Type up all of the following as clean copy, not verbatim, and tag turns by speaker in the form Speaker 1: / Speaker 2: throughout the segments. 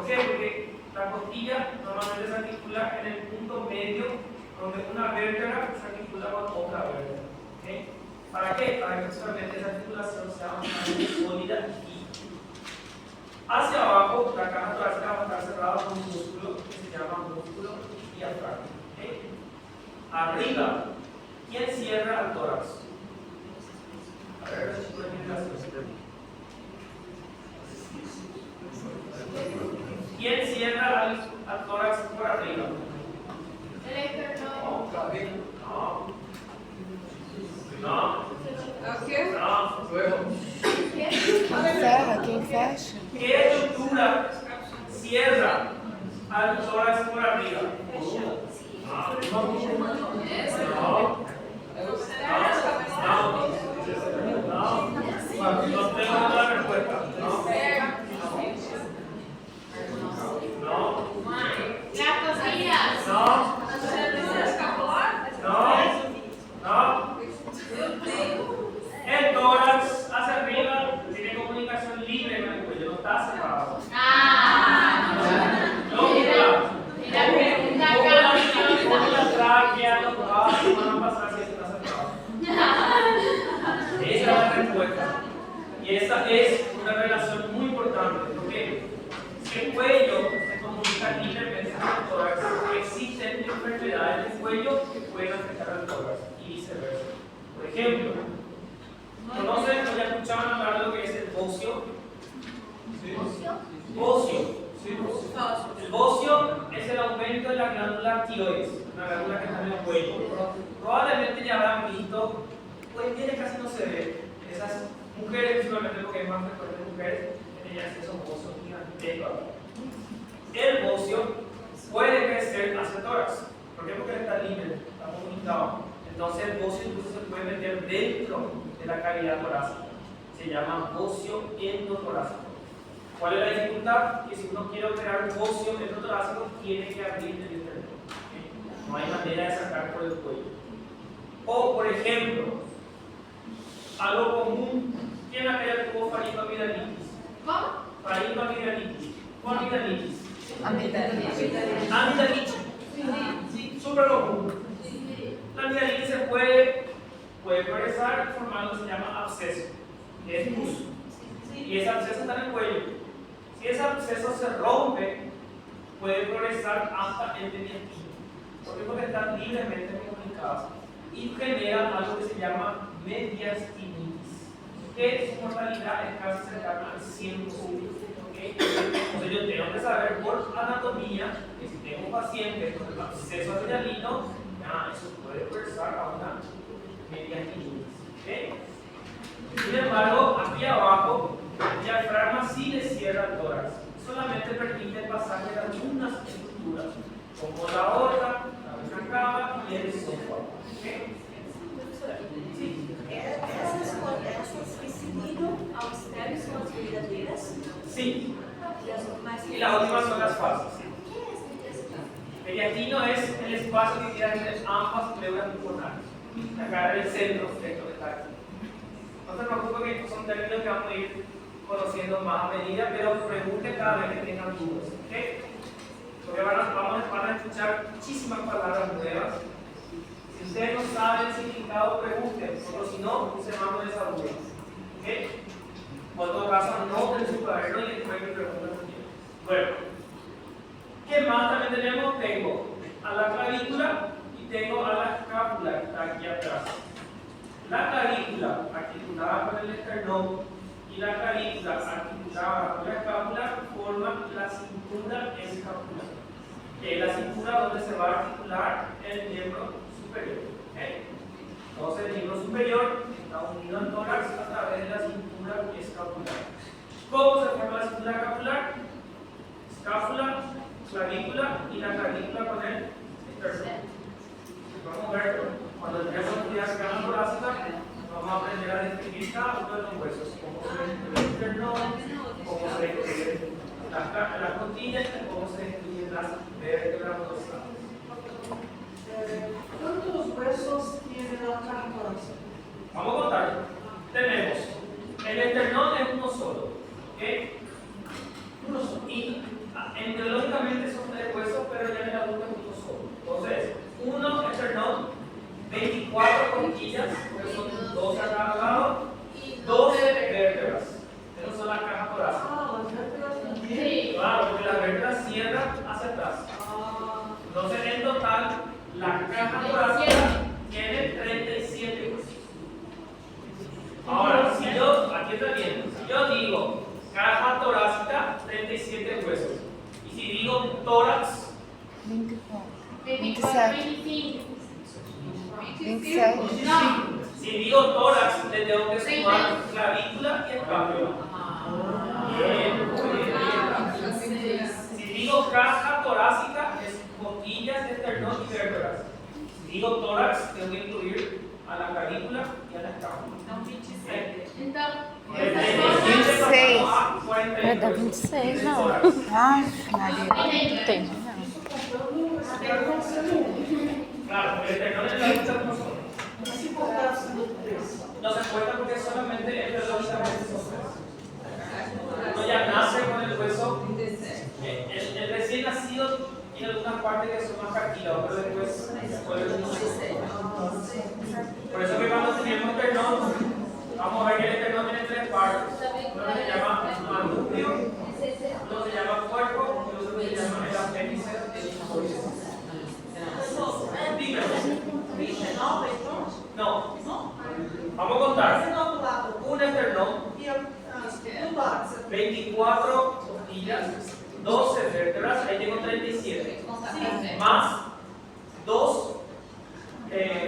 Speaker 1: ¿Por qué? Porque la costilla normalmente se articula en el punto medio donde una vértebra se articula con otra vértebra. ¿Okay? ¿Para qué? Para que solamente esa articulación sea bastante sólida y hacia abajo la caja torácica va a estar cerrada con un músculo que se llama músculo diafragma. ¿Okay? Arriba, ¿quién cierra al tórax? A ver, ¿quién cierra al tórax por arriba?
Speaker 2: El externo.
Speaker 1: No.
Speaker 3: Quem fecha?
Speaker 1: ¿Qué estructura cierra al tórax por arriba? No tengo una respuesta. No.
Speaker 2: Las costillas.
Speaker 1: No. El tórax hacia arriba tiene comunicación libre con el cuello, no está cerrado.
Speaker 2: La pregunta
Speaker 1: Como la tráquea, los brazos van a pasar si está cerrado. Esa es la respuesta. Y esa es una relación muy importante, porque si el cuello se comunica libremente con el tórax, existen enfermedades del cuello que pueden afectar al tórax y viceversa. Por ejemplo, ¿conocen o ya escuchaban hablar de lo que es el bocio? Bocio. El bocio es el aumento de la glándula tiroides, una glándula que está en el cuello. Probablemente ya habrán visto, hoy en día casi no se ve, esas mujeres, principalmente porque es más frecuente en mujeres, que tenían esos bocios gigantescos. El bocio puede crecer hacia el tórax. ¿Por qué? Porque está libre, está comunicado. Entonces el bocio incluso se puede meter dentro de la cavidad torácica. Se llama bocio endotorácico. ¿Cuál es la dificultad? Que si uno quiere operar un bocio endotorácico, tiene que abrir el esternón. No hay manera de sacar por el cuello. O, por ejemplo, algo común, ¿quién acá tuvo faringoamidalitis?
Speaker 2: ¿Cómo?
Speaker 1: Faringoamidalitis. ¿O amidalitis?
Speaker 3: Amidalitis.
Speaker 1: Amidalitis. Sí, súper común. La amidalitis se puede progresar formando lo que se llama absceso, que es pus. Y ese absceso está en el cuello. Si ese absceso se rompe, puede progresar hasta el mediastino. ¿Por qué? Porque están libremente comunicadas y genera algo que se llama mediastinitis, que su mortalidad es casi cercana al 100%. ¿Okay? Entonces yo tengo que saber por anatomía que si tengo un paciente con el absceso amidalino, eso puede progresar a una mediastinitis. ¿Okay? Sin embargo, aquí abajo, el diafragma sí le cierra el tórax, solamente permite el pasaje de algunas estructuras, como la aorta, la vena cava y el esófago. ¿Okay? Sí.
Speaker 4: Essas que seguiram ao externo são as verdadeiras?
Speaker 1: Sí.
Speaker 4: E as mais
Speaker 1: Y las últimas son las falsas. Mediastino es el espacio que queda entre ambas pleuras pulmonares. Acá en el centro, esto que está aquí. No se preocupe que estos son términos que vamos a ir conociendo más a medida, pero pregunte cada vez que tengan dudas. ¿Okay? Porque vamos a escuchar muchísimas palabras nuevas. Si ustedes no saben el significado, pregunten, porque si no, se van con esa duda. ¿Okay? O en todo caso, anoten su cuaderno y después me preguntan también. Bueno, ¿qué más también tenemos? Tengo a la clavícula y tengo a la escápula, que está aquí atrás. La clavícula articulada con el esternón y la clavícula articulada con la escápula forman la cintura escapular, que es la cintura donde se va a articular el miembro superior. ¿Okay? Entonces el miembro superior está unido al tórax a través de la cintura escapular. ¿Cómo se forma la cintura escapular? Escápula, clavícula y la clavícula con el esternón. Vamos a ver, cuando tenemos actividad cercana torácica, vamos a aprender a describir cada uno de los huesos, cómo se describe el esternón, cómo se describen las costillas y cómo se describen las vértebras dorsales.
Speaker 4: ¿Cuántos huesos tiene la caja torácica?
Speaker 1: Vamos a contar. Tenemos el esternón es uno solo, ¿ok? Uno solo. Y 37 huesos. Y si digo tórax,
Speaker 2: 24, 25.
Speaker 3: 26.
Speaker 2: No.
Speaker 1: si digo tórax, le tengo que sumar clavícula y escápula. Bien, muy bien. Si digo caja torácica, es costillas, esternón y vértebras. Si digo tórax, tengo que incluir a la clavícula y a la escápula.
Speaker 2: Entonces,
Speaker 1: De
Speaker 2: esas
Speaker 1: 37
Speaker 2: cosas.
Speaker 1: pasamos a 42
Speaker 3: É da 26, não.
Speaker 1: tórax.
Speaker 3: Ai, Maria. Entendi, não.
Speaker 1: Claro, porque el esternón es la vista no son. No se cuenta porque solamente etiológicamente son tres. Uno ya nace con el hueso. El recién nacido tiene algunas partes que son más cartílagos, pero después se vuelve un. Por eso que cuando tenemos esternón, vamos a ver que el esternón tiene tres partes. Uno se llama manubrio, uno se llama cuerpo y otro se llama el apéndice del hipófisis. Dime. No. Vamos a contar. Un esternón, 24 costillas, 12 vértebras, ahí tengo 37. Más 2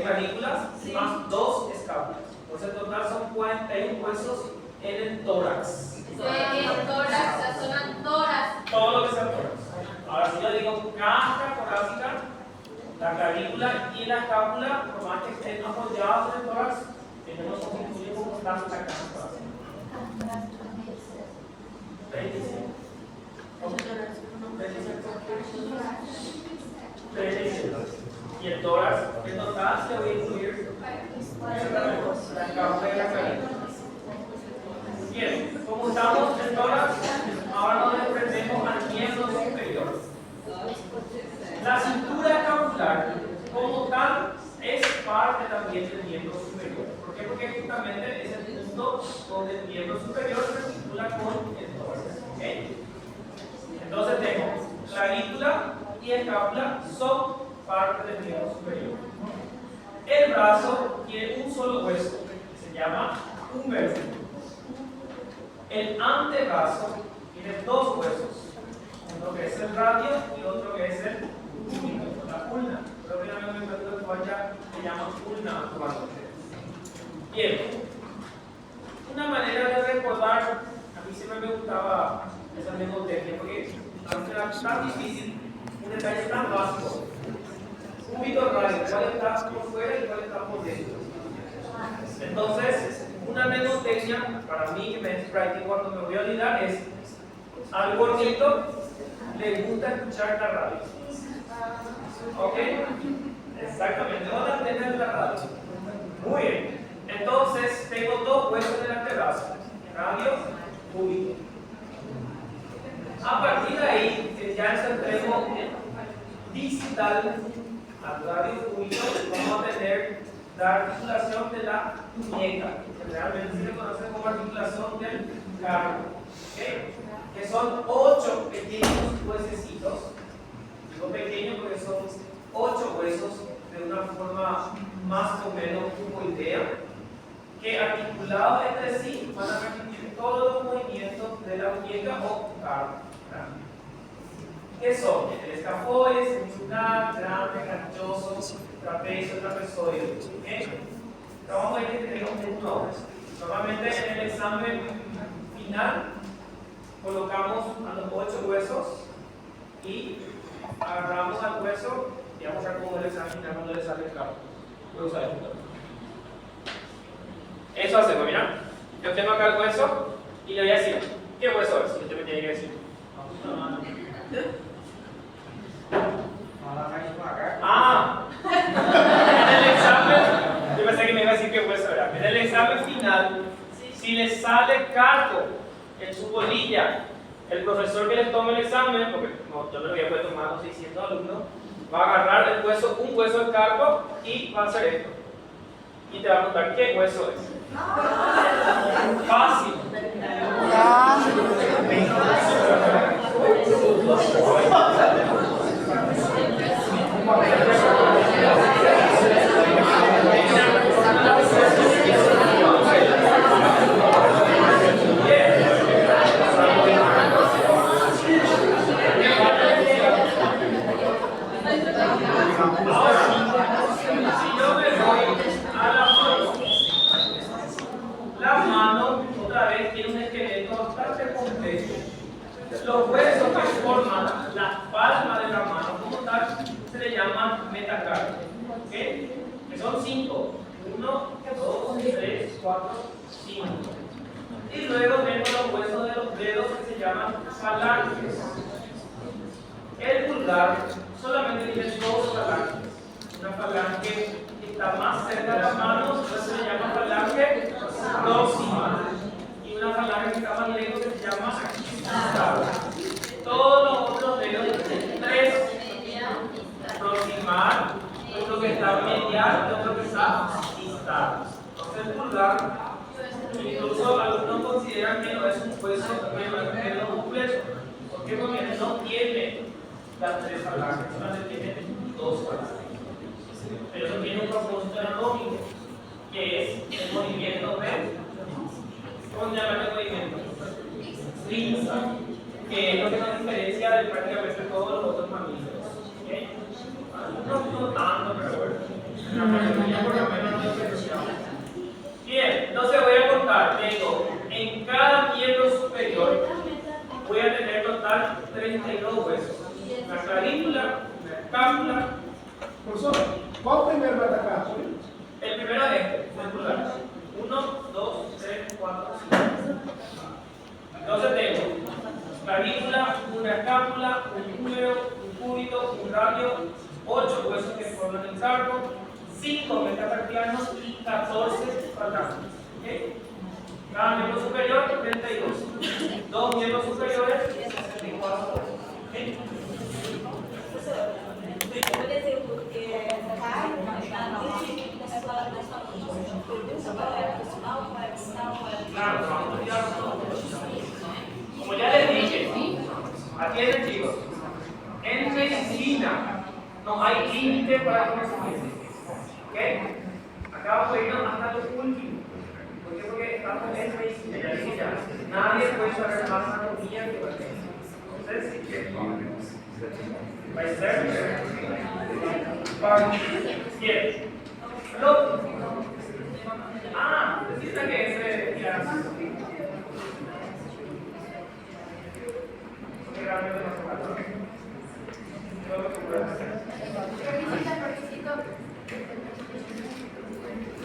Speaker 1: clavículas, más 2 escápulas. Entonces en total son 41 huesos en el tórax. Todo lo que sea tórax. Ahora si yo digo caja torácica, la clavícula y la escápula, por más que estén apoyados en el tórax, tenemos que incluir como tanto la caja torácica. 27. 37. Y el tórax, en total, le voy a incluir la escápula y la clavícula. Bien, como estamos en tórax, ahora nos desprendemos al miembro superior. La cintura escapular, como tal, es parte también del miembro superior. ¿Por qué? Porque justamente es el punto donde el miembro superior se vincula con el tórax. ¿Okay? Entonces tengo clavícula y escápula son parte del miembro superior. El brazo tiene un solo hueso, que se llama húmero. El antebrazo tiene dos huesos, uno que es el radio y otro que es el cúbito, la ulna. Creo que la nomenclatura toalla se llama ulna actualmente. Bien, una manera de recordar, a mí siempre me gustaba esa mnemotecnia porque aunque era tan difícil, un detalle tan básico. Cúbito radio, cuál está por fuera y cuál está por dentro. Entonces, una mnemotecnia para mí que me es práctico cuando me voy a olvidar es al gordito le gusta escuchar la radio. ¿Ok? Exactamente, ¿dónde tener la radio? Muy bien. Entonces, tengo dos huesos en el antebrazo, radio, cúbito. A partir de ahí, ya en el extremo distal al radio cúbito, vamos a tener la articulación de la muñeca, que realmente se conoce como articulación del carpo, ¿okay? Que son 8 pequeños huesecitos. Digo pequeños porque son 8 huesos de una forma más o menos cuboidea, que articulados entre sí van a permitir todos los movimientos de la muñeca o carpo. ¿Qué son? El escafoides, semicircular, grande, ganchoso, trapecio, trapezoide. ¿Okay? Vamos a ver que tenemos uno. Normalmente en el examen final colocamos a los 8 huesos y agarramos al hueso y vamos a ver cómo el examen final cuando le sale el cabo. Voy a usar esto. Eso hacemos, mira. Yo tengo acá el hueso y le voy a decir, ¿qué hueso es? Y usted me tiene que decir. En el examen, yo pensé que me iba a decir qué hueso era. En el examen final, si le sale carpo en su bolilla, el profesor que les tome el examen, porque no, yo me lo voy a poder tomar a los 600 alumnos, va a agarrar el hueso, un hueso del carpo y va a hacer esto. Y te va a preguntar qué hueso es. Fácil. Los huesos que forman la palma de la mano como tal se le llaman metacarpios. ¿Ok? Que son 5. 1, 2, 3, 4, 5. Y luego tengo los huesos de los dedos que se llaman falanges. El pulgar solamente tiene 2 falanges. Una falange que está más cerca de las manos, se le llama falange proximal. Y una falange que está más lejos se llama distal. Todos los otros dedos tienen 3: proximal, otro que está medial y otro que está distal. Entonces el pulgar, incluso algunos consideran que no es un hueso de los completos. ¿Por qué? Porque no tiene las 3 falanges, solamente tiene 2 falanges. Pero eso tiene un propósito anatómico, que es el movimiento de, ¿cómo se llama el movimiento? Pinza, que es lo que nos diferencia de prácticamente todos los otros mamíferos. ¿Okay? No tanto, pero bueno, la mayoría por lo menos no diferenciamos. Bien, entonces voy a contar. Tengo en cada miembro superior, voy a tener total 32 huesos. Una clavícula, una escápula.
Speaker 5: Profesor, ¿cuál primero va a atacar?
Speaker 1: El primero es este, el pulgar. 1, 2, 3, 4, 5. Entonces tengo clavícula, una escápula, un húmero, un cúbito, un radio, 8 huesos que forman el carpo, 5 metacarpianos y 14 falanges. ¿Okay? Cada miembro superior, 32. 2 miembros superiores, 64. ¿Okay?
Speaker 4: Por exemplo, carne, na sua pergunta, qual era a personal, qual era a distal, qual era a
Speaker 1: Claro, vamos a tirar todo. Como ya les dije, atienden chicos, en medicina no hay límite para el conocimiento. ¿Ok? Acá vamos a irnos hasta lo último. ¿Por qué? Porque estamos en medicina, ya dije ya. Nadie puede saber más anatomía que la medicina. Entonces, si quieren, va a ser bien. Lo necesita que ese ya. Realmente no se puede. Todo lo que puede hacer.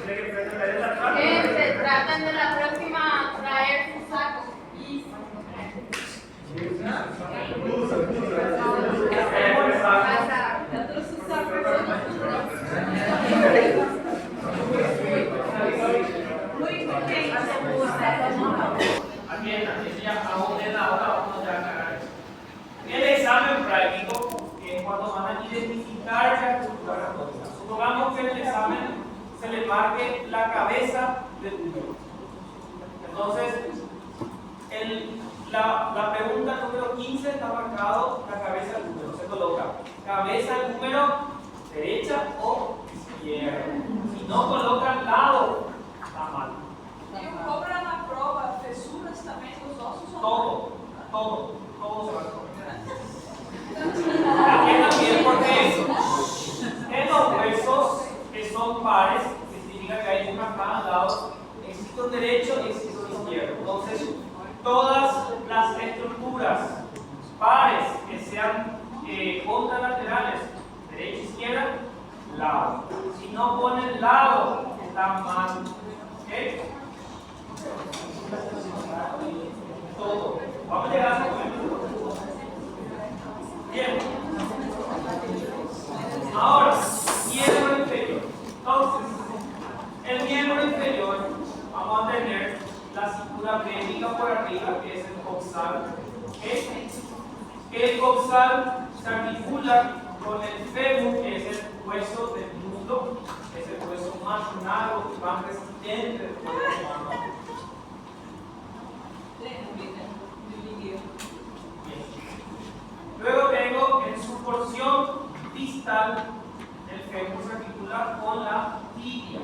Speaker 1: Tiene que presentar esa parte.
Speaker 2: Se tratan de la próxima traer su saco.
Speaker 1: Atiendan, eso ya aún en la hora vamos a aclarar eso. El examen práctico es cuando van a identificar la estructura anatómica. Supongamos que en el examen se le marque la cabeza del útero. Entonces, la pregunta número 15 está marcado la cabeza del útero. Se coloca cabeza del útero, derecha o izquierda. Si no colocan lado, está mal.
Speaker 4: E o cobra na prova, fissuras também dos ossos?
Speaker 1: Todo se va a comer. Aquí también porque en los huesos que son pares, que significa que hay una cada lado, existe un derecho y existe un izquierdo. Entonces, todas las estructuras pares que sean contralaterales, derecha e izquierda, lado. Si no ponen lado, están mal. ¿Ok? Todo. Vamos a llegar a ese momento. Bien. Ahora, miembro inferior. Entonces, el miembro inferior, vamos a tener la cintura pélvica por arriba, que es el coxal. El coxal se articula con el fémur, que es el hueso del muslo, que es el hueso más largo y más resistente del cuerpo humano. Luego tengo en su porción distal el fémur se articula con la tibia.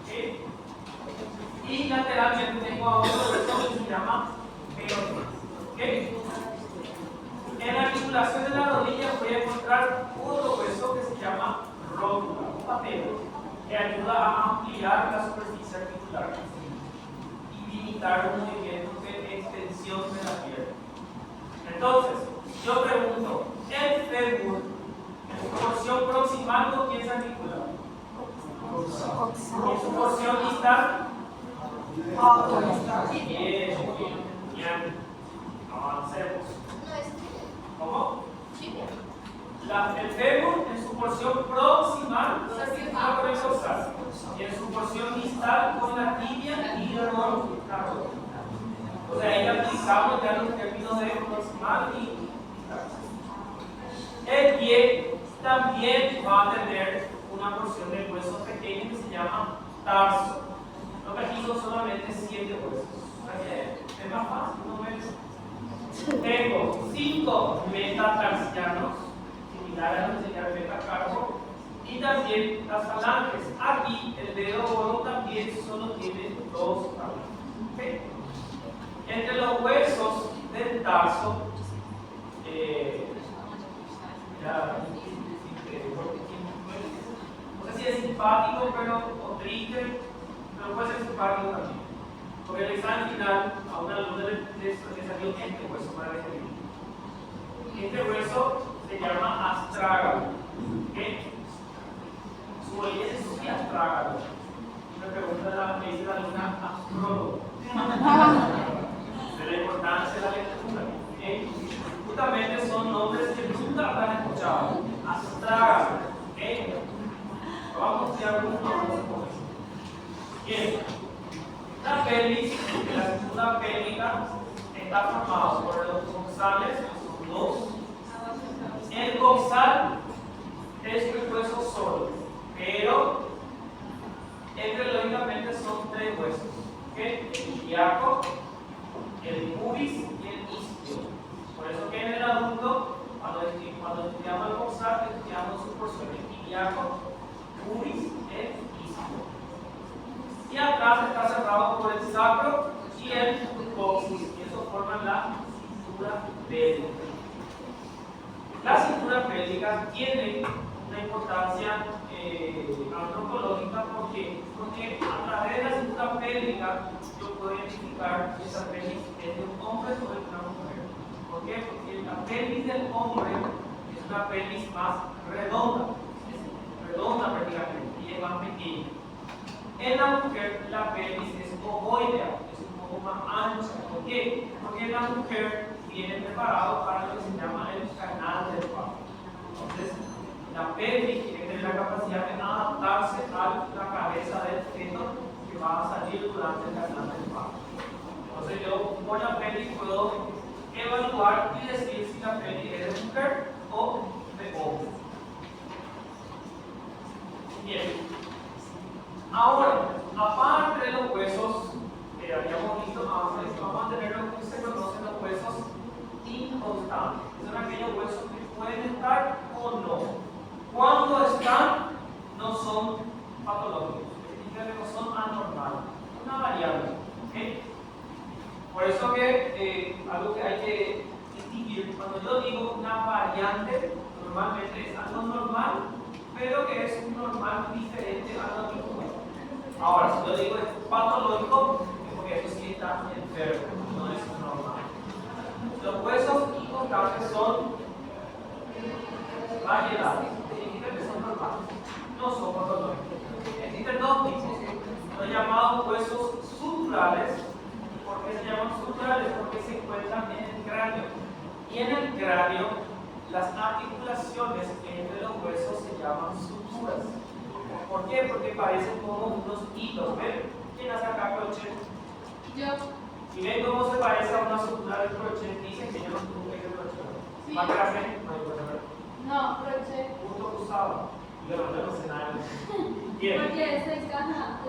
Speaker 1: ¿Okay? Y lateralmente tengo a otro hueso que se llama peroné. ¿Okay? En la articulación de la rodilla voy a encontrar otro hueso que se llama rótula, un patelo, que ayuda a ampliar la superficie articular y limitar los movimientos de extensión de la pierna. Entonces, yo pregunto, ¿el fémur en su porción proximal con quién se articula? ¿Y en su porción distal? Bien, bien. Avancemos. ¿Cómo? El fémur en su porción proximal se articula con el dorsal y en su porción distal con la tibia y la rodilla. O sea, ahí aplicamos ya los términos de proximal y distal. El pie también va a tener una porción de huesos pequeños que se llama tarso. Lo que aquí son solamente 7 huesos. Es más fácil, ¿no ves? Tengo 5 metatarsianos, similares a los que se llaman metacarpo, y también las falanges. Aquí el dedo gordo también solo tiene 2 falanges. ¿Okay? Entre los huesos del tarso, no sé si es simpático o triste, pero puede ser simpático también. Porque el examen final a una alumna le salió este hueso para describir. Este hueso se llama astrágalo. ¿Okay? Su origen es astrágalo. Me pregunta me dice la alumna astrólogo. De la importancia de la lectura. ¿Okay? Justamente son nombres que nunca habrán escuchado. Astrágalo. ¿Okay? Vamos a estudiar algunos nombres como eso. Bien. La pelvis, la cintura pélvica, está formada por los coxales, son 2. El coxal es un hueso solo, pero entrelógicamente son 3 huesos. ¿Okay? El ilíaco, el pubis y el isquio. Por eso que en el adulto, cuando estudiamos el coxal, estudiamos sus porciones ilíaco, pubis e isquio. Y atrás está cerrado por el sacro y el coxis, y eso forma la cintura pélvica. La cintura pélvica tiene una importancia antropológica porque a través de la cintura pélvica yo puedo identificar si esa pelvis es de un hombre o de una mujer. ¿Por qué? Porque la pelvis del hombre es una pelvis más redonda prácticamente, y es más pequeña. En la mujer la pelvis es ovoidea, es un poco más ancha. ¿Por qué? Porque la mujer viene preparado para lo que se llama el canal del parto. Entonces, la pelvis tiene que tener la capacidad de adaptarse a la cabeza del feto que va a salir durante el canal del parto. Entonces, yo con la pelvis puedo evaluar y decir si la pelvis es de mujer o de hombre. Bien. Ahora, aparte de los huesos que habíamos visto antes, vamos a tener lo que se conocen los huesos inconstantes. Son aquellos huesos que pueden estar o no. Cuando están, no son patológicos, significa que no son anormales, una variable. ¿Okay? Por eso que algo que hay que distinguir, cuando yo digo una variante, normalmente es algo normal, pero que es un normal diferente a lo habitual. Ahora, si yo digo es patológico, es porque eso sí está enfermo, no es normal. Los huesos inconstantes son variedades, significa que son normales, no son patológicos. Existen 2 tipos, los llamados huesos suturales. ¿Por qué se llaman suturales? Porque se encuentran en el cráneo. Y en el cráneo, las articulaciones entre los huesos se llaman suturas. ¿Por qué? Porque parecen como unos hilos. ¿Ven? ¿Quién hace acá crochet?
Speaker 2: Yo.
Speaker 1: Y ven cómo se parece a una sutura del crochet. Dicen que yo no tuve que crochet.
Speaker 2: Sí.
Speaker 1: ¿Más grande?
Speaker 2: No, crochet.
Speaker 1: Punto cruzado. Yo no sé nada. Bien.
Speaker 2: Porque se encaja.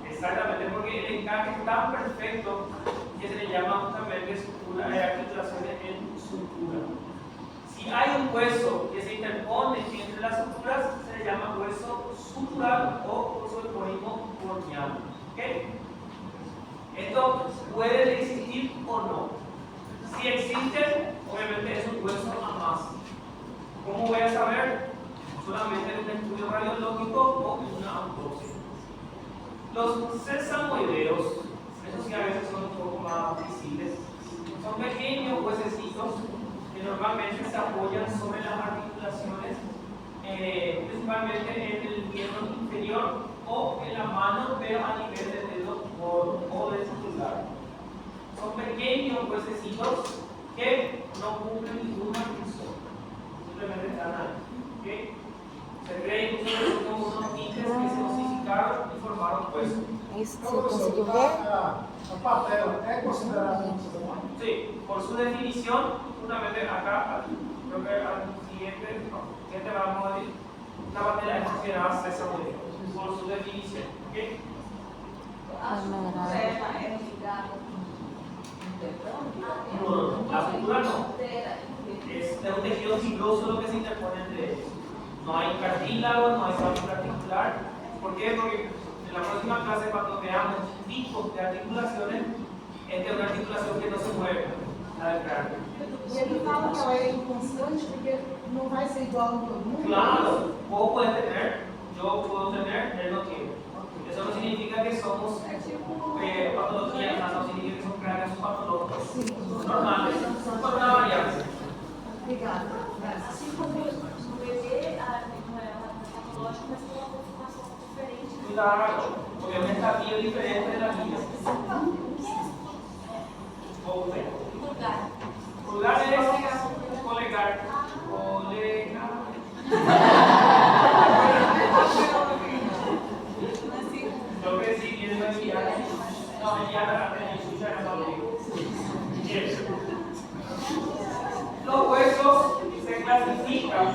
Speaker 1: Exactamente, porque el encaje es tan perfecto que se le llama justamente sutura, articulaciones en sutura. Si hay un hueso que se interpone entre las suturas, se le llama hueso sutural o hueso del polimo corneal. ¿Okay? Esto puede existir o no. Si existen, obviamente es un hueso a más. ¿Cómo voy a saber? Solamente en un estudio radiológico o en una autopsia. Los sesamoideos, esos sí a veces son un poco más visibles, son pequeños huesecitos que normalmente se apoyan sobre las articulaciones, principalmente en el miembro inferior o en la mano, pero a nivel del dedo gordo o del pulgar. Son pequeños huesecitos que no cumplen ninguna función, simplemente están ahí. ¿Okay? Se cree que son como unos tintes que se osificaron y formaron huesos.
Speaker 3: Isso
Speaker 5: Então,
Speaker 3: você
Speaker 5: professor,
Speaker 3: conseguiu ver?
Speaker 5: a patela é considerada um osso?
Speaker 1: Sí, por su definición, justamente acá, creo que al siguiente vamos a decir, la patela es considerada sésamo por su definición. ¿Okay? No, la sutura no. Es de un tejido fibroso lo que se interpone entre ellos. No hay cartílago, no hay válvula articular. ¿Por qué? Porque en la próxima clase, cuando veamos tipos de articulaciones, esta es una articulación que no se mueve, la del cráneo.
Speaker 6: E ele fala que ela é inconstante porque não vai ser igual em todo mundo.
Speaker 1: Claro, vos puedes tener, yo puedo tener, él no tiene. Eso no significa que somos patologías, no significa que son cráneos patológicos. Son normales, son por una variable.
Speaker 6: Obrigada.
Speaker 4: Assim como no bebê, não é uma patológica, mas tem uma conformação diferente.
Speaker 1: Cuidado, porque es una estadio diferente de la niña. Pulgar es polegar. Lo que sí tiene que enviar. No, enviar a la televisión no lo digo. Los huesos se clasifican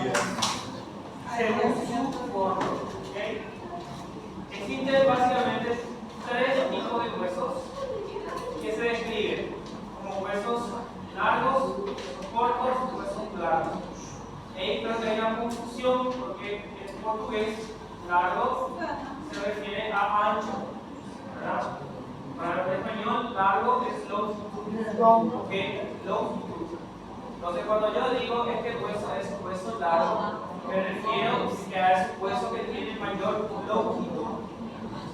Speaker 1: según su forma. ¿Okay? Existen básicamente tres tipos de huesos que se describen como huesos largos, cortos, huesos planos. Pero que hay una confusión porque en portugués largo se refiere a ancho, ¿verdad? Para el español largo es longitud, ¿okay? Longitud. Entonces cuando yo digo este hueso es hueso largo, me refiero a ese hueso que tiene mayor longitud.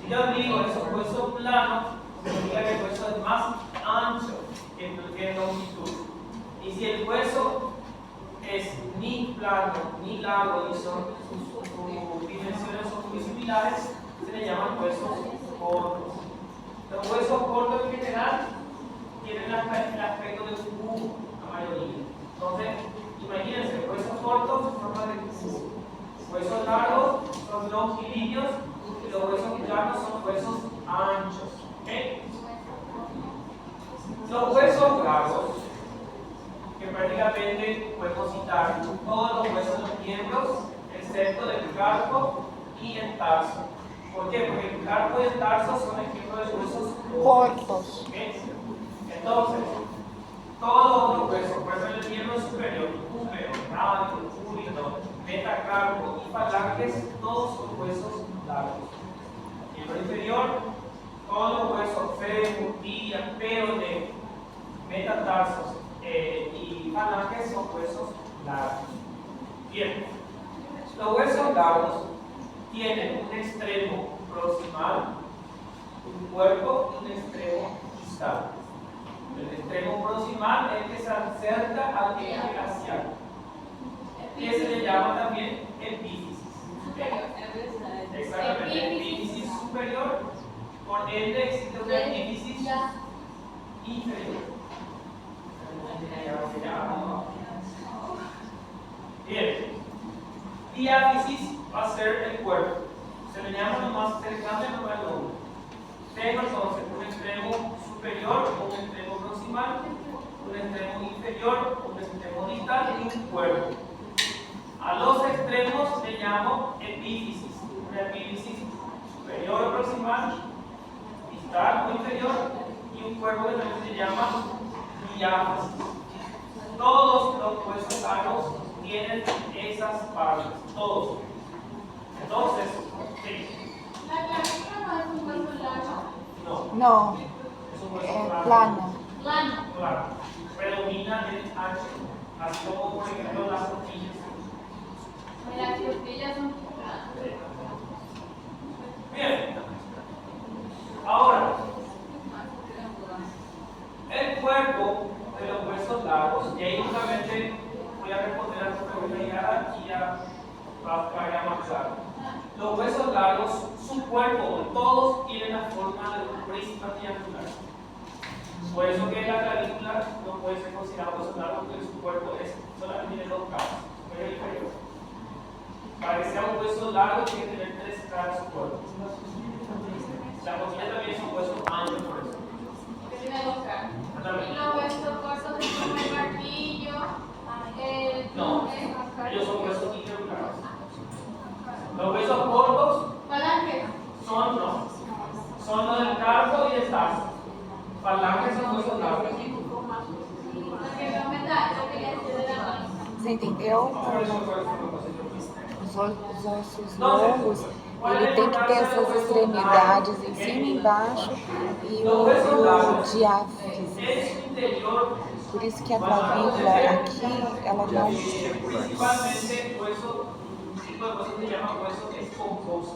Speaker 1: Si yo digo es un hueso plano, significa que el hueso es más ancho que longitud. Y si el hueso es ni plano ni largo y son sus dimensiones son muy similares, se le llaman huesos cortos. Los huesos cortos en general tienen el aspecto de un cubo, la mayoría. Entonces, imagínense, huesos cortos en forma de cubo, huesos largos son longilíneos y los huesos planos son huesos anchos. ¿Okay? Los huesos largos, que prácticamente podemos citar todos los huesos de los miembros, excepto del carpo y el tarso. ¿Por qué? Porque el carpo y el tarso son ejemplos de huesos
Speaker 3: Cortos.
Speaker 1: ¿Okay? Entonces, todos los otros huesos, por ejemplo, el miembro superior, húmero, radio, cúbito, metacarpo y falanges, todos son huesos largos. Miembro inferior, todos los huesos, fémur, tibia, peroné, metatarsos y falanges son huesos largos. Bien, los huesos largos tienen un extremo proximal, un cuerpo y un extremo distal. El extremo proximal es el que se acerca al eje axial, que se le llama también epífisis. Exactamente, epífisis superior, por ende existe una epífisis inferior. Bien, diáfisis va a ser el cuerpo, se le llama nomás cercano al nombre. Tengo entonces un extremo superior, un extremo proximal, un extremo inferior, un extremo distal y un cuerpo. A los extremos le llamo epífisis, una epífisis superior o proximal, distal o inferior y un cuerpo que también se llama diáfisis. Todos los huesos largos tienen esas partes, todos. Entonces, sí.
Speaker 2: La clavícula no es un hueso largo.
Speaker 1: No.
Speaker 3: No,
Speaker 1: Es un hueso
Speaker 3: é plano.
Speaker 2: Plano.
Speaker 1: Claro. Predomina el ancho, así como por ejemplo las costillas.
Speaker 2: Las costillas son planas.
Speaker 1: Bien. Ahora, el cuerpo de los huesos largos, y ahí justamente para que vaya más claro. Los huesos largos, su cuerpo, todos tienen la forma de un prisma triangular. Por eso que la clavícula no puede ser considerado hueso largo porque su cuerpo solamente tiene dos caras, superior y inferior. Para que sea un hueso largo tiene que tener tres caras su cuerpo. La costilla también son huesos anchos por eso.
Speaker 2: Que tiene dos caras. Y los huesos cortos es como el martillo,
Speaker 1: No, ellos son huesos irregulares. Los huesos cortos
Speaker 2: falange.
Speaker 1: son los del carpo y del tarso. Falanges son huesos largos.
Speaker 2: Porque no me da, yo quería decir de la mano.
Speaker 3: Você entendeu?
Speaker 1: Por eso fue lo
Speaker 3: Os ossos longos, ele tem que ter essas extremidades em cima e embaixo e o diáfise.
Speaker 1: es interior.
Speaker 3: Por isso que a clavícula aqui, ela não...
Speaker 1: Principalmente hueso, un tipo de hueso que se llama hueso esponjoso.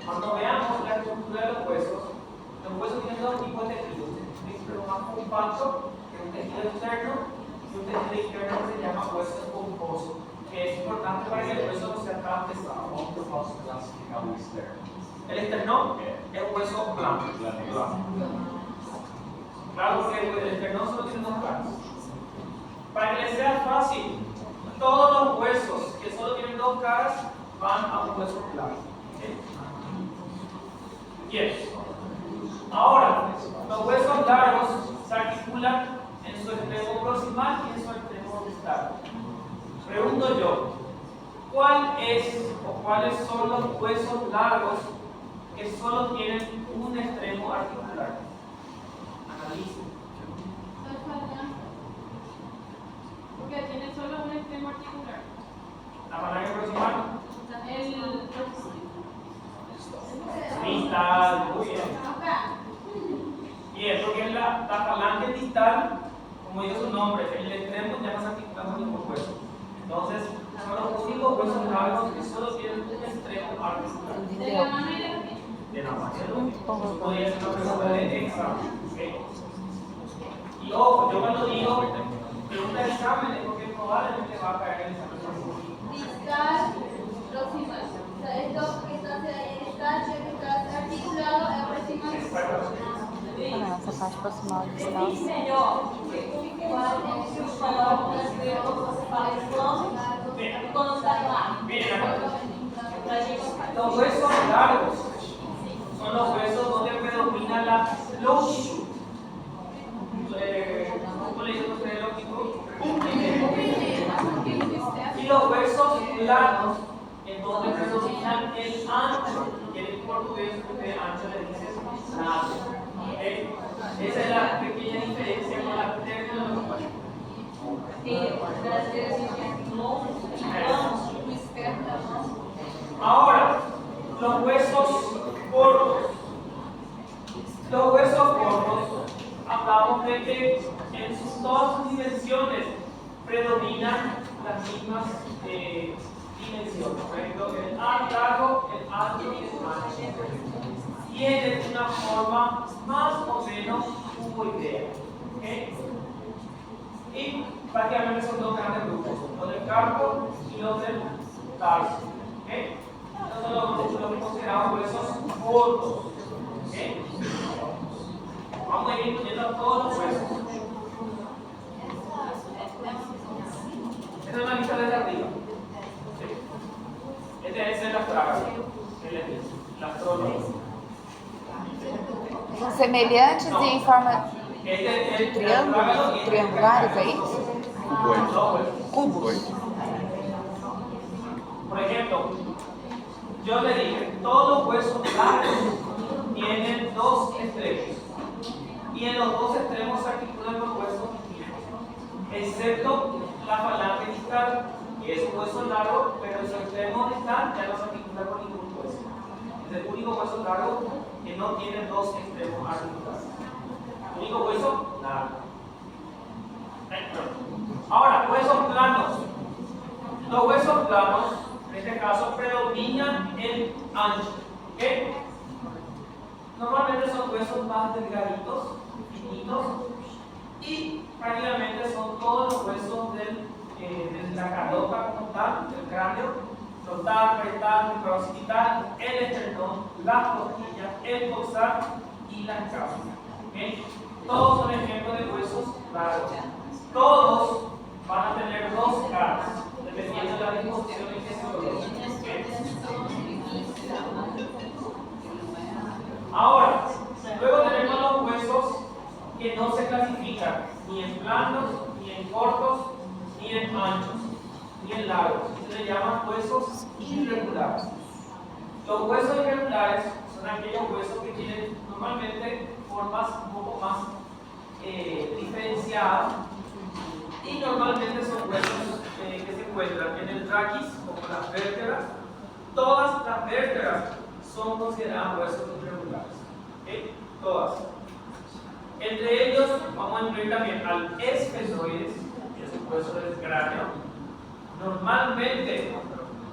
Speaker 1: Cuando veamos la estructura de los huesos tienen dos tipos de tejidos. Un tejido más compacto, que es un tejido externo, y un tejido interno que se llama hueso esponjoso, que es importante para que el hueso no sea tan pesado.
Speaker 7: Como que eu posso classificar o externo?
Speaker 1: El externo es un hueso plano. Claro, porque el externo solo tiene dos caras. Para que les sea fácil, todos los huesos que solo tienen dos caras van a un hueso plano. Bien. Ahora, los huesos largos se articulan en su extremo proximal y en su extremo distal. Pregunto yo, ¿cuáles son los huesos largos que solo tienen un extremo articular? Analicen.
Speaker 2: Porque tiene solo un extremo articular.
Speaker 1: La falange proximal,
Speaker 2: El
Speaker 1: distal, muy bien.
Speaker 2: acá.
Speaker 1: Bien, porque la falange distal, como dice su nombre, el extremo ya no se articula con ningún hueso. Entonces, son los únicos huesos largos que solo tienen un extremo articular.
Speaker 2: De la mano y de la pie.
Speaker 1: De la mano. Eso podría ser una pregunta de examen. ¿Okay? Y ojo, yo cuando digo pregunta de examen es porque probablemente va a caer en el examen.
Speaker 2: Distal, proximal. O sea, esto que está articulado é proximal.
Speaker 3: Ah, essa parte proximal distal.
Speaker 4: Define melhor quando se coloca você fala de plano e quando está lá.
Speaker 1: Miren acá.
Speaker 4: Pra gente
Speaker 1: Los huesos largos son los huesos donde predomina la longitud. ¿Cómo le dicen ustedes longitud? Y los huesos planos en donde predomina el ancho. Y en portugués de ancho le dicen largo. ¿Okay? Esa es la pequeña diferencia con la terminología.
Speaker 4: porque brasileiro a gente é longo, plano, o externo da mão.
Speaker 1: Ahora, los huesos cortos. Los huesos cortos, hablamos de que en todas sus dimensiones predominan las mismas dimensiones. Por ejemplo, el largo, el ancho y el ancho. Tienen una forma más o menos cuboidea. ¿Okay? Y prácticamente son dos grandes grupos, los del carpo y los del tarso. ¿Okay? Estos son los que consideramos huesos cortos. ¿Okay? Vamos a ir incluyendo todos los huesos. Esta es una lista desde arriba. ¿Sí? Este es el astrágalo, el astrólogo.
Speaker 3: São semelhantes e em forma
Speaker 1: Este es el
Speaker 3: triângulo, triangulares, é isso? Cubos.
Speaker 1: Por ejemplo, yo le dije, todos los huesos largos tienen dos extremos. Y en los dos extremos se articulan los huesos distintos, excepto la falange distal, que es un hueso largo, pero en su extremo distal ya no se articula con ningún hueso. Es el único hueso largo que no tiene dos extremos articulados. El único hueso largo. Ahora, huesos planos. Los huesos planos, en este caso, predominan el ancho. ¿Okay? Normalmente son huesos más delgaditos, finitos, y prácticamente son todos los huesos de la carota como tal, del cráneo, frontal, parietal, microoccipital, el esternón, las costillas, el dorsal y la cápsula. ¿Okay? Todos son ejemplos de huesos largos. Todos van a tener dos caras, dependiendo de la disposición en que se coloquen. Ahora, luego tenemos los huesos que no se clasifican ni en planos, ni en cortos, ni en anchos, ni en largos. Se les llaman huesos irregulares. Los huesos irregulares son aquellos huesos que tienen normalmente formas un poco más diferenciadas y normalmente son huesos que se encuentran en el raquis, como las vértebras. Todas las vértebras son consideradas huesos irregulares. ¿Okay? Todas. Entre ellos vamos a incluir también al esfenoides, que es el hueso del cráneo. Normalmente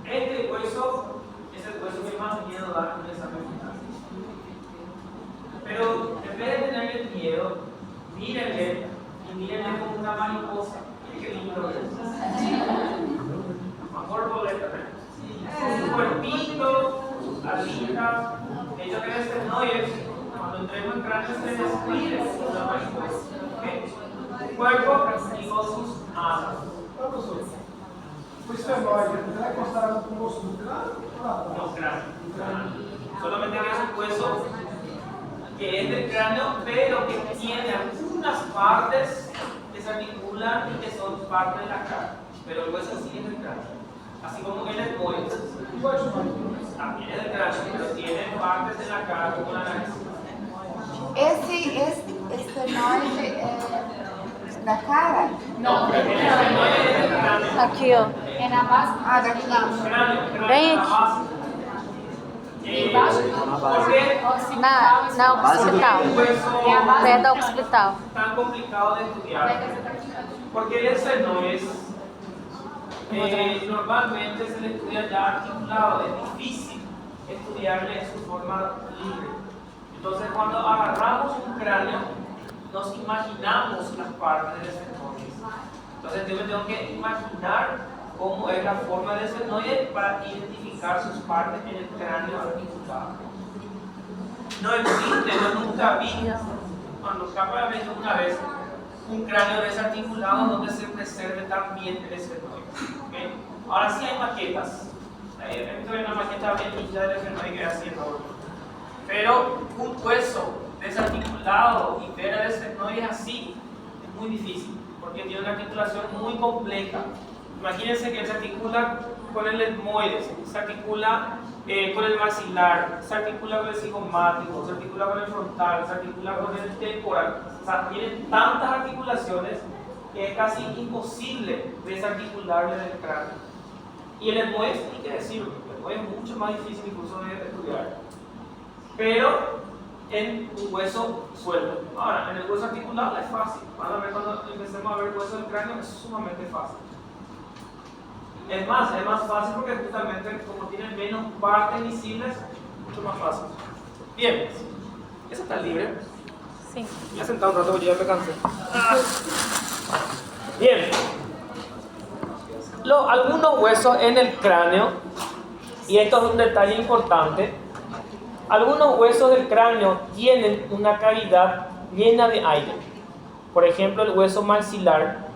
Speaker 1: este hueso es el hueso que más miedo da en el examen final. Pero en vez de tenerle miedo, mírenle y mírenle como una mariposa. Miren qué lindo es. Mejor boleta, ¿eh? Su cuerpito, sus alitas, ellos que esfenoides. Cuando entremos en cráneo se describe como una mariposa. ¿Okay? Cuerpo y con sus alas.
Speaker 5: Professor, o esfenoide é considerado como osso do crânio?
Speaker 1: No, cráneo. Solamente que es un hueso que es del cráneo, pero que tiene algunas partes que se articulan y que son parte de la cara. Pero el hueso sí es del cráneo. Así como el esfenoide también es del cráneo, pero tiene partes de la cara como la nariz.
Speaker 3: Esse esternóide é da cara?
Speaker 2: No,
Speaker 1: El esfenoide es del cráneo.
Speaker 3: Aqui, ó.
Speaker 2: en la base.
Speaker 3: Ah, daqui.
Speaker 1: Cráneo,
Speaker 3: Bem
Speaker 1: la
Speaker 3: aqui.
Speaker 1: base.
Speaker 2: Embaixo
Speaker 1: Porque
Speaker 3: Na occipital. Pé da occipital.
Speaker 1: tan complicado de estudiar. Porque el esfenoide normalmente se le estudia ya articulado, es difícil estudiarle en su forma libre. Entonces, cuando agarramos un cráneo, nos imaginamos las partes del esfenoide. Entonces, yo me tengo que imaginar cómo es la forma del esfenoide para identificar sus partes en el cráneo articulado. No existe, yo nunca vi, cuando capaz de una vez, un cráneo desarticulado donde se preserve también el esfenoide. ¿Okay? Ahora sí hay maquetas. Esto es una maqueta bien linda del esfenoide que es así enorme. Pero un hueso desarticulado y ver el esfenoide así es muy difícil, porque tiene una articulación muy compleja. Imagínense que se articula con el etmoides, se articula con el maxilar, se articula con el cigomático, se articula con el frontal, se articula con el temporal. O sea, tienen tantas articulaciones que es casi imposible desarticularle del cráneo. Y el etmoides, hay que decirlo, el etmoides es mucho más difícil incluso de estudiar. Pero en un hueso suelto. Ahora, en el hueso articulado es fácil. Van a ver cuando empecemos a ver el hueso del cráneo, es sumamente fácil. Es más fácil porque justamente como tienen menos partes visibles, mucho más fácil. Bien, ¿eso está libre?
Speaker 3: Sim.
Speaker 1: Me he sentado un rato porque ya me cansé. Bien. Algunos huesos en el cráneo, y esto es un detalle importante, algunos huesos del cráneo tienen una cavidad llena de aire. Por ejemplo, el hueso maxilar,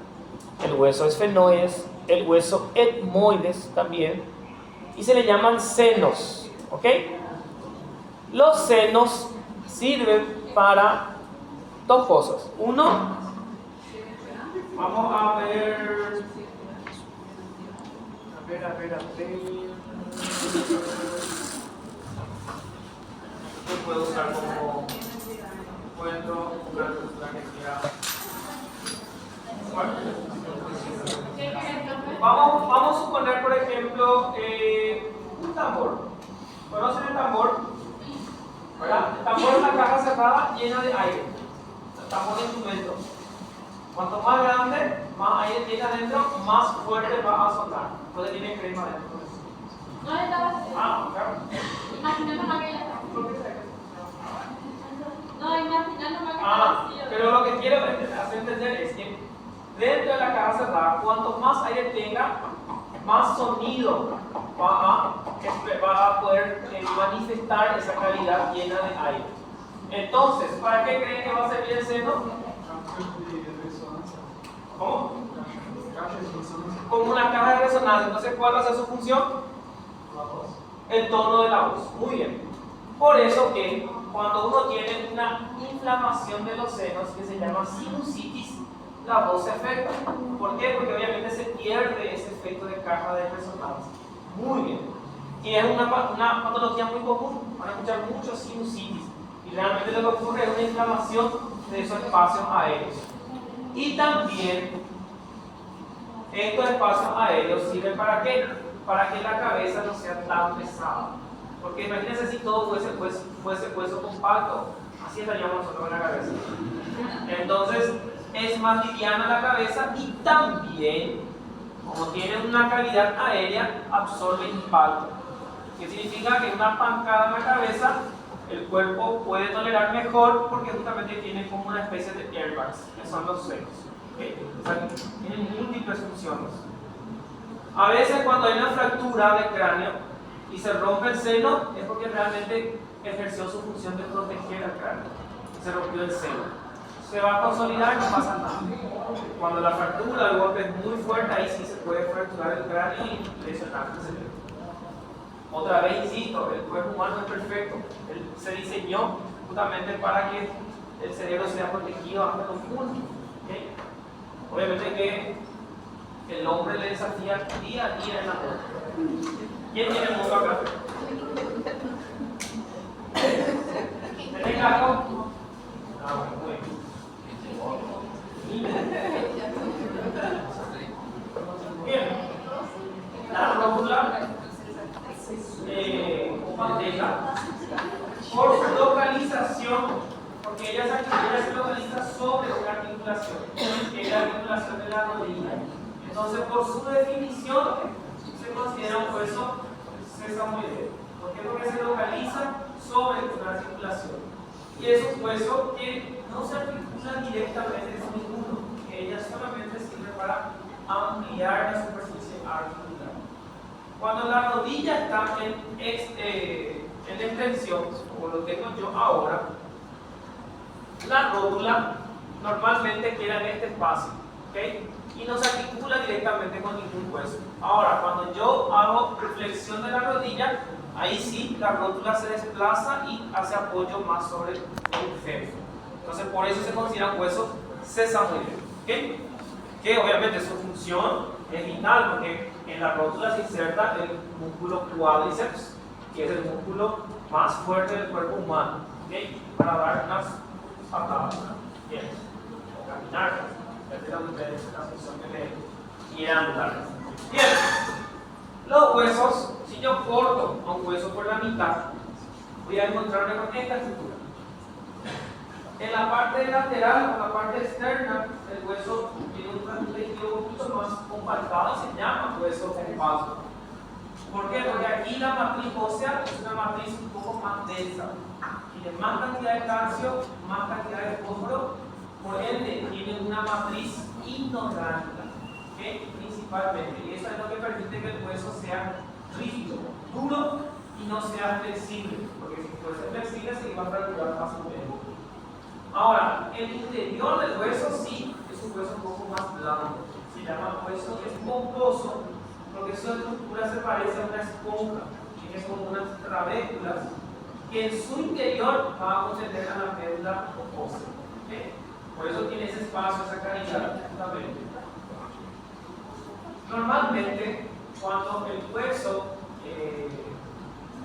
Speaker 1: el hueso esfenoides, el hueso etmoides también, y se le llaman senos. ¿Ok? Los senos sirven para dos cosas. Uno, vamos a ver. Yo puedo usar como encuentro una estructura que quiera. Bueno. Vamos a suponer, por ejemplo, un tambor. ¿Conocen el tambor? ¿Verdad? El tambor es una caja cerrada llena de aire. El tambor de instrumento. Cuanto más grande, más aire tiene adentro, más fuerte va a sonar. Entonces tiene crema adentro.
Speaker 2: No estaba
Speaker 1: Claro.
Speaker 2: imaginando aquella. No, imaginándome que vacío.
Speaker 1: Pero lo que quiero hacer entender es que dentro de la caja cerrada, cuanto más aire tenga, más sonido va a poder manifestar esa cavidad llena de aire. Entonces, ¿para qué creen que va a servir el seno? ¿Cómo? Como una caja de resonancia. Entonces, ¿cuál va a ser su función? El tono de la voz. Muy bien. Por eso que cuando uno tiene una inflamación de los senos que se llama sinusitis, la voz se afecta. ¿Por qué? Porque obviamente se pierde ese efecto de caja de resonancia. Muy bien. Y es una patología muy común. Van a escuchar mucho sinusitis. Y realmente lo que ocurre es una inflamación de esos espacios aéreos. Y también estos espacios aéreos sirven para qué? Para que la cabeza no sea tan pesada. Porque imagínense si todo fuese hueso compacto, así estaríamos nosotros en la cabeza. Entonces es más liviana la cabeza y también, como tiene una cavidad aérea, absorbe impacto. ¿Qué significa? Que una pancada en la cabeza el cuerpo puede tolerar mejor porque justamente tiene como una especie de airbags, que son los senos. ¿Okay? O sea, tienen múltiples funciones. A veces cuando hay una fractura del cráneo y se rompe el seno es porque realmente ejerció su función de proteger al cráneo. Se rompió el seno. Se va a consolidar y no pasa nada. Cuando la fractura, el golpe es muy fuerte, ahí sí se puede fracturar el cráneo y lesionar el cerebro. Otra vez insisto, el cuerpo humano es perfecto. Él se diseñó justamente para que el cerebro sea protegido hasta los puntos. ¿Okay? Obviamente que el hombre le desafía día a día en la muerte. ¿Quién tiene mundo acá? ¿Tenés cargo? Ah, bueno, muy bien. Bien. La rótula por su localización, porque ella se localiza sobre una articulación, que es la articulación de la rodilla. Entonces, por su definición, se considera un hueso sesamoideo. ¿Por qué? Porque se localiza sobre una articulación. Y es un hueso que no se articula directamente con ninguno, que ella solamente sirve para ampliar la superficie articular. Cuando la rodilla está en extensión, como lo tengo yo ahora, la rótula normalmente queda en este espacio, ¿okay? Y no se articula directamente con ningún hueso. Ahora, cuando yo hago flexión de la rodilla, ahí sí la rótula se desplaza y hace apoyo más sobre el fémur. Entonces, por eso se considera un hueso sesamoideo, ¿okay? Que obviamente su función es vital, porque en la rótula se inserta el músculo cuádriceps, que es el músculo más fuerte del cuerpo humano, ¿okay? Para dar unas patadas, bien, o caminar, depende de ustedes la función que le quieran dar. Bien, los huesos, si yo corto a un hueso por la mitad, voy a encontrarme con esta estructura. En la parte lateral, o la parte externa, el hueso tiene un tejido un poquito más compactado y se llama hueso compacto. ¿Por qué? Porque aquí la matriz ósea es una matriz un poco más densa. Tiene más cantidad de calcio, más cantidad de fósforo, por ende tiene una matriz inorgánica, ¿okay? Principalmente. Y eso es lo que permite que el hueso sea rígido, duro y no sea flexible. Porque si fuese flexible se iba a fracturar fácilmente. Ahora, el interior del hueso sí es un hueso un poco más blando. Se llama hueso esponjoso porque su estructura se parece a una esponja. Tiene como unas trabéculas que en su interior va a contener a la médula ósea. ¿Okay? Por eso tiene ese espacio, esa cavidad justamente. Normalmente, cuando el hueso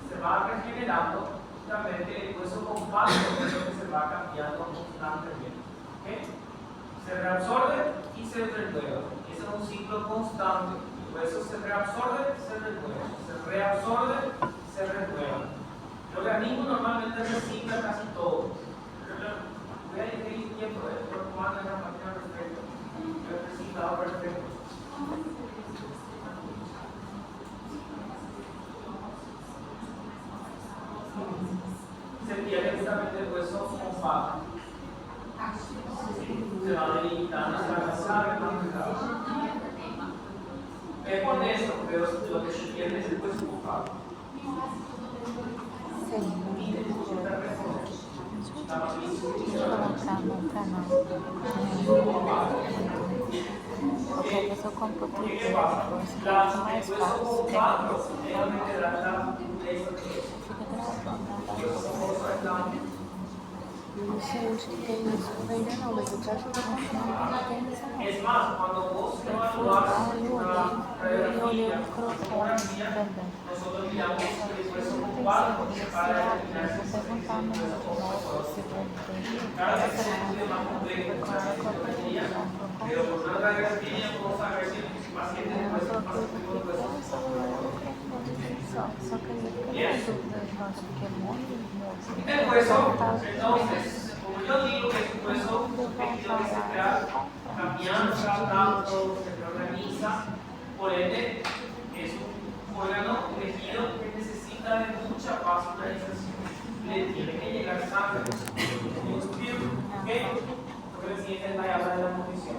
Speaker 1: se va regenerando, el hueso compacto es lo que se va cambiando constantemente. ¿Okay? Se reabsorbe y se renueva. Ese es un ciclo constante. El hueso se reabsorbe, se renueva. Se reabsorbe, se renueva. El organismo normalmente recicla casi todo. Voy a decir tiempo, el cuerpo humano es una máquina perfecta. El reciclado perfecto. Se pierde justamente el hueso compacto. Se va delimitando, se va a pasar, Es por eso, pero lo que se pierde es el hueso bucal.
Speaker 3: Colocar no canal. Porque a pessoa compra tudo,
Speaker 1: ¿Qué pasa?
Speaker 3: fica mais
Speaker 1: El hueso
Speaker 3: fácil.
Speaker 1: bucal realmente da la
Speaker 3: Fica gravando. Eu não sei onde que tem isso pra vender não, mas eu te ajudo a comprar, não tem isso não.
Speaker 1: Es más, cuando vos te
Speaker 3: Eu
Speaker 1: vas
Speaker 3: fui
Speaker 1: a
Speaker 3: lá,
Speaker 1: ayudar
Speaker 3: eu olhei no microfone também.
Speaker 1: nosotros miramos el hueso
Speaker 3: Eu
Speaker 1: bucal
Speaker 3: pensei,
Speaker 1: para
Speaker 3: vou
Speaker 1: determinar si
Speaker 3: perguntar no nosso segundo entendi.
Speaker 1: cada vez que se estudia más complejo con la anatomía, pero por una radiografía podemos saber si el paciente tiene hueso más antiguo o hueso
Speaker 3: Só que eu fiquei na dúvida, nossa, porque é muito moço.
Speaker 1: el hueso, entonces, como yo digo que es un hueso tejido que se crea cambiando, tanto, se reorganiza, por ende es un órgano tejido que necesita de mucha vascularización, le tiene que llegar sangre, ¿ok? Lo que decía es la llave de la nutrición.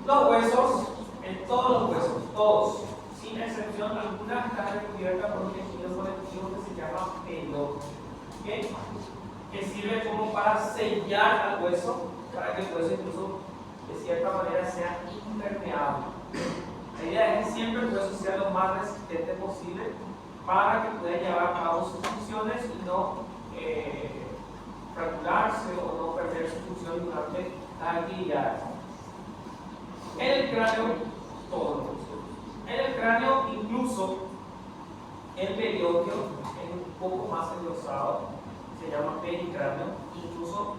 Speaker 1: Los huesos, en todos los huesos, todos, sin excepción alguna, están recubiertas por un tejido conectivo que se llama pelota, ¿ok? Que sirve como para sellar al hueso, para que el hueso incluso de cierta manera sea impermeable. La idea es que siempre el hueso sea lo más resistente posible para que pueda llevar a cabo sus funciones y no fracturarse o no perder su función durante la actividad. En el cráneo, todo lo en el cráneo, incluso el periósteo es un poco más engrosado, se llama pericráneo, incluso,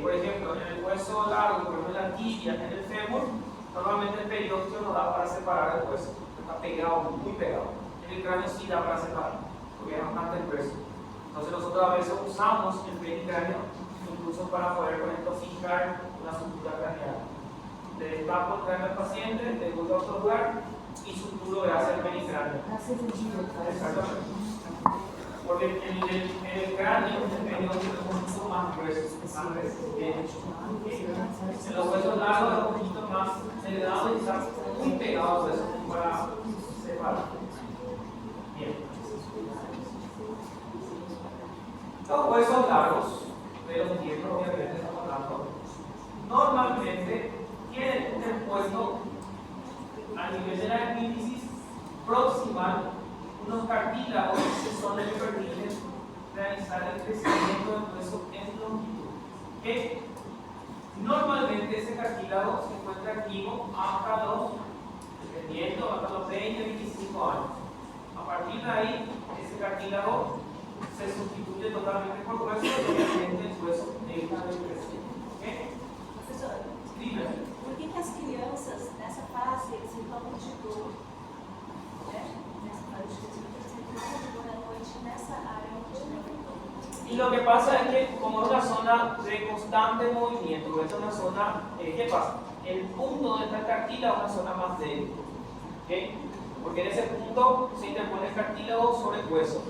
Speaker 1: por ejemplo, en el hueso largo, por ejemplo en la tibia, en el fémur, normalmente el periósteo no da para separar el hueso, está pegado, muy pegado. En el cráneo sí da para separar, porque es bastante grueso. Entonces nosotros a veces usamos el pericráneo incluso para poder, por ejemplo, fijar una sutura craneal. Le destapo el cráneo al paciente, le voy a otro lugar y suturo hacia el pericráneo. Exactamente. Porque en el cráneo, el periósteo es un poquito más grueso, más resistente. En los huesos largos es un poquito más delgado y está muy pegado a eso para separar. Bien. Los huesos largos, de los miembros, obviamente estamos hablando, normalmente tienen un expuesto a nivel de la epífisis proximal unos cartílagos que son los que permiten realizar el crecimiento del hueso en longitud. Que normalmente ese cartílago se encuentra activo hasta los, dependiendo, hasta los 20-25 años. A partir de ahí, ese cartílago se sustituye totalmente por hueso y obviamente el hueso deja de crecer. ¿Okay?
Speaker 4: Professor,
Speaker 1: Dime.
Speaker 4: por que as crianças nessa fase eles reclamam de dor? Né? Nessa fase de crescimento eles reclamam de dor à noite nessa área onde tem dor.
Speaker 1: Y lo que pasa es que como es una zona de constante movimiento, es una zona, ¿qué pasa? El punto donde está el cartílago es una zona más débil, ¿okay? Porque en ese punto se interpone el cartílago sobre el hueso.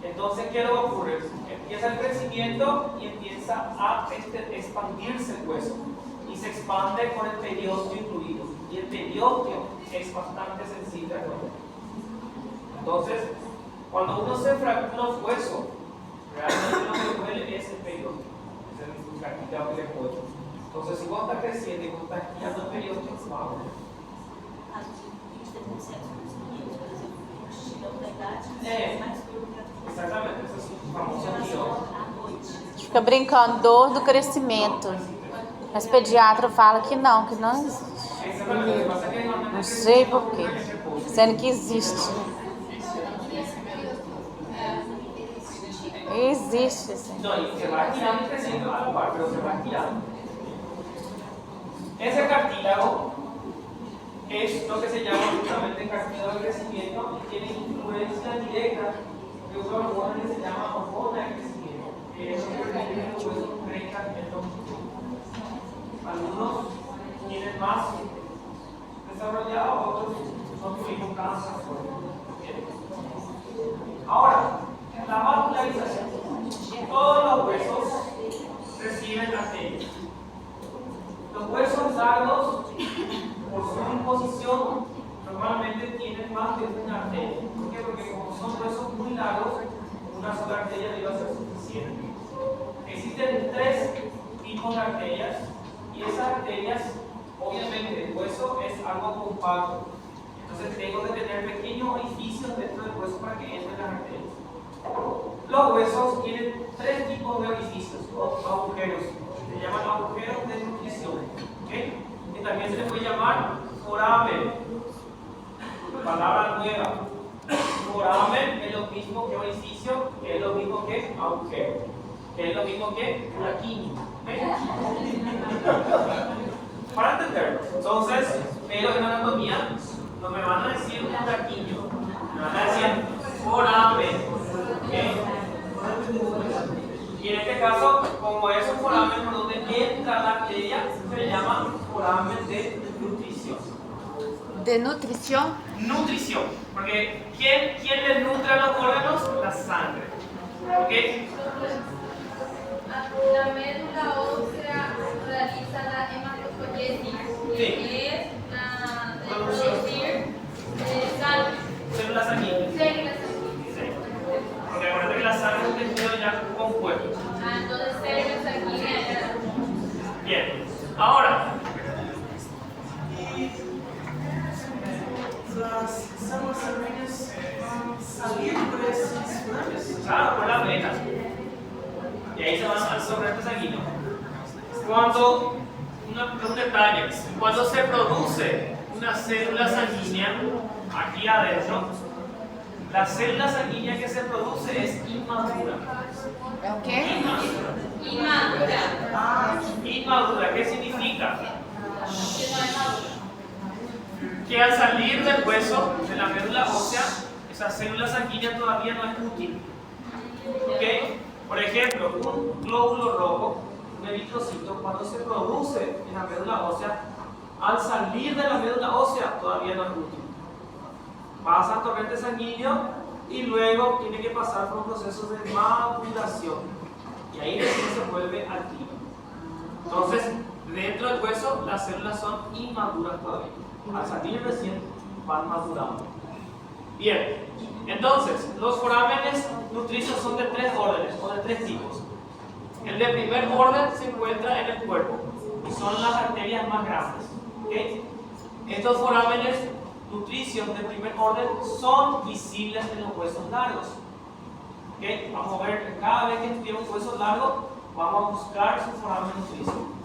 Speaker 1: Entonces, ¿qué es lo que ocurre? Empieza el crecimiento y empieza a expandirse el hueso y se expande con el periósteo incluido, y el periósteo es bastante sensible al dolor. Entonces, cuando uno se fractura un hueso, realmente lo que duele es el periósteo, es el cartílago que le puede. Entonces, si vos estás creciendo y vos estás quitando el periósteo, va a doler.
Speaker 4: Caso de 23 anos, por exemplo, chegando da idade, mais dor do que a
Speaker 1: Exactamente, ese es un famoso
Speaker 4: à
Speaker 1: guión.
Speaker 4: noite.
Speaker 3: Fica brincando, dor do crescimento. Mas o pediatra fala que não existe.
Speaker 1: Exactamente, lo que pasa es que normalmente
Speaker 3: Não
Speaker 1: el
Speaker 3: sei
Speaker 1: crecimiento
Speaker 3: por quê.
Speaker 1: ocurre en ese punto.
Speaker 3: Sendo que existe. Existe, sim.
Speaker 1: No, y se va estirando y creciendo a la par, pero se va estirando. Ese cartílago es lo que se llama justamente cartílago de crecimiento y tiene influencia directa de una hormona que se llama hormona de crecimiento, que es lo que permite que los huesos crezcan en longitud. Algunos tienen más desarrollado, otros son muy cáncer. Ahora, la vascularización. Todos los huesos reciben arterias. Los huesos largos, por su disposición, más que una arteria. ¿Por qué? Porque como son huesos muy largos, una sola arteria no iba a ser suficiente. Existen 3 tipos de arterias y esas arterias, obviamente el hueso es algo compacto. Entonces tengo que tener pequeños orificios dentro del hueso para que entren las arterias. Los huesos tienen 3 tipos de orificios o agujeros. Se llaman agujeros de nutrición. ¿Okay? Y también se les puede llamar foramen. Palabra nueva. Foramen es lo mismo que orificio, que es lo mismo que agujero, que es lo mismo que plaquinio. ¿Okay? Para entenderlo. Entonces, pero en anatomía no me van a decir un plaquinio, me van a decir foramen. ¿Okay? Y en este caso, como es un foramen por donde entra la arteria, se llama foramen de nutrición.
Speaker 3: ¿De nutrición?
Speaker 1: Nutrición, porque ¿quién le nutre a los órganos? La sangre. ¿Okay?
Speaker 2: La médula ósea realiza la hematopoiesis, que es producir sangre.
Speaker 1: Células sanguíneas. Sí. Porque acuérdate que la sangre es un tejido ya compuesto.
Speaker 2: Entonces células sanguíneas.
Speaker 1: Bien. Ahora,
Speaker 8: Las células sanguíneas van a salir por esas flamas.
Speaker 1: claro, por las venas. Y ahí se van al torrente sanguíneo. Cuando, un detalle, cuando se produce una célula sanguínea aquí adentro, la célula sanguínea que se produce es inmadura.
Speaker 3: ¿Qué?
Speaker 2: Inmadura.
Speaker 1: Inmadura, ¿qué significa?
Speaker 2: Que no es madura.
Speaker 1: Que al salir del hueso, de la médula ósea, esa célula sanguínea todavía no es útil. ¿Okay? Por ejemplo, un glóbulo rojo, un eritrocito, cuando se produce en la médula ósea, al salir de la médula ósea todavía no es útil. Pasa al torrente sanguíneo y luego tiene que pasar por un proceso de maduración. Y ahí recién se vuelve activo. Entonces, dentro del hueso, las células son inmaduras todavía. Al salir recién van madurando. Bien, entonces, los forámenes nutricios son de 3 órdenes o de 3 tipos. El de primer orden se encuentra en el cuerpo y son las arterias más grandes. ¿Okay? Estos forámenes nutricios de primer orden son visibles en los huesos largos. ¿Okay? Vamos a ver que cada vez que tiene un hueso largo, vamos a buscar su foramen nutricio.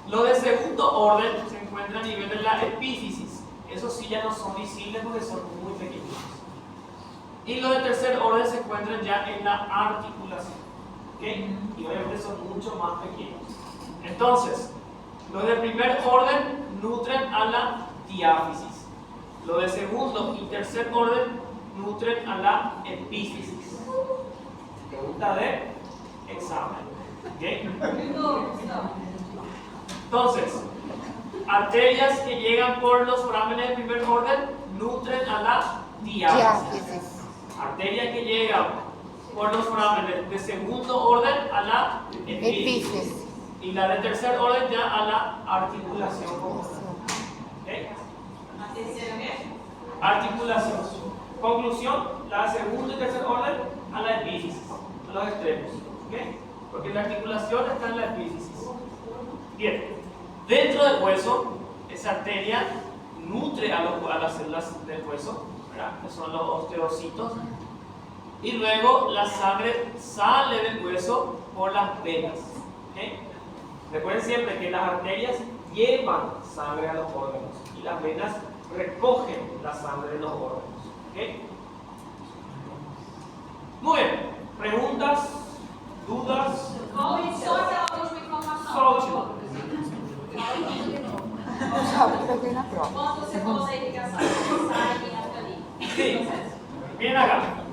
Speaker 1: Los de segundo orden se encuentran a nivel de la epífisis. Esos sí ya no son visibles porque son muy pequeños. Y los de tercer orden se encuentran ya en la articulación. ¿Okay? Y obviamente son mucho más pequeños. Entonces, los de primer orden nutren a la diáfisis. Los de segundo y tercer orden nutren a la epífisis. Pregunta de examen. ¿Okay? Entonces, arterias que llegan por los forámenes de primer orden nutren a la diáfisis. Arterias que llegan por los forámenes de segundo orden a la epífisis. Y la de tercer orden ya a la articulación. ¿Okay? Articulación. Conclusión, la de segundo y tercer orden a la epífisis, a los extremos. ¿Okay? Porque la articulación está en la epífisis. Bien, dentro del hueso, esa arteria nutre a las células del hueso, ¿verdad? Que son los osteocitos. Y luego la sangre sale del hueso por las venas. ¿Okay? Recuerden siempre que las arterias llevan sangre a los órganos y las venas recogen la sangre de los órganos. ¿Okay? Muy bien, preguntas, dudas.
Speaker 2: Só a última informação.
Speaker 1: Só a última.
Speaker 3: Já peguei na prova.
Speaker 2: Quando você pousa a irrigação, você sai hasta ali.
Speaker 1: Sí, bien acá.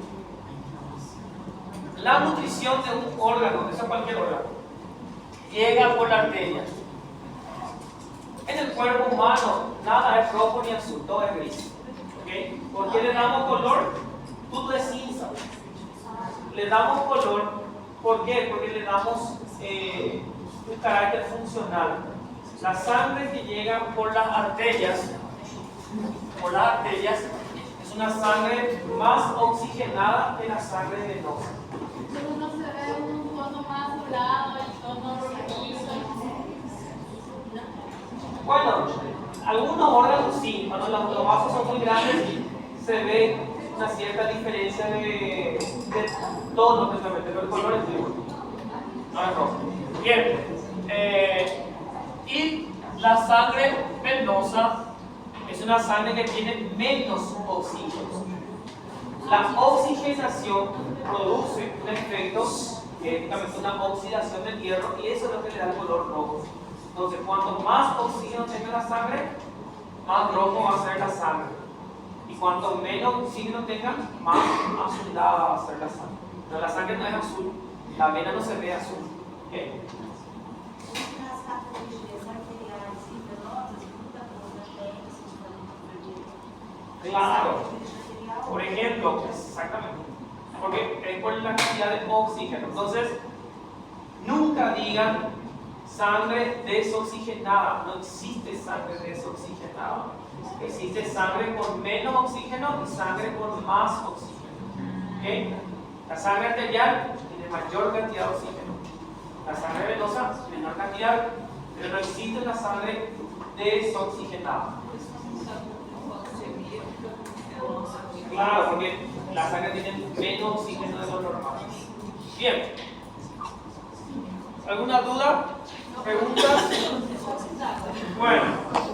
Speaker 1: La nutrición de un órgano, eso es cualquier órgano, llega por la arteria. En el cuerpo humano nada es rojo ni azul, todo es gris. ¿Okay? ¿Por qué le damos color? Todo es cinza. Le damos color, ¿por qué? Porque le damos un carácter funcional. La sangre que llega por las arterias una sangre más oxigenada que la sangre venosa.
Speaker 2: Pero no se ve un tono más dorado, el tono rojizo.
Speaker 1: Bueno, algunos órganos sí, cuando los vasos son muy grandes se ve una cierta diferencia de tono, precisamente, pero el color es muy bueno. No es rojo. Bien, y la sangre venosa es una sangre que tiene menos oxígeno. La oxigenación produce un efecto, básicamente una oxidación del hierro, y eso es lo que le da el color rojo. Entonces, cuanto más oxígeno tenga la sangre, más rojo va a ser la sangre. Y cuanto menos oxígeno tenga, más azulada va a ser la sangre. Pero la sangre no es azul, la vena no se ve azul. ¿Okay?
Speaker 4: Nas patologias arteriais e venosas, muita coisa tem esses
Speaker 1: Claro. Por ejemplo, exactamente. Porque es por la cantidad de oxígeno. Entonces, nunca digan sangre desoxigenada. No existe sangre desoxigenada. Existe sangre con menos oxígeno y sangre con más oxígeno. ¿Okay? La sangre arterial tiene mayor cantidad de oxígeno. La sangre venosa, menor cantidad, pero no existe una sangre desoxigenada. Claro, porque la sangre tiene menos oxígeno de lo normal. Bien. ¿Alguna duda? ¿Preguntas? Bueno.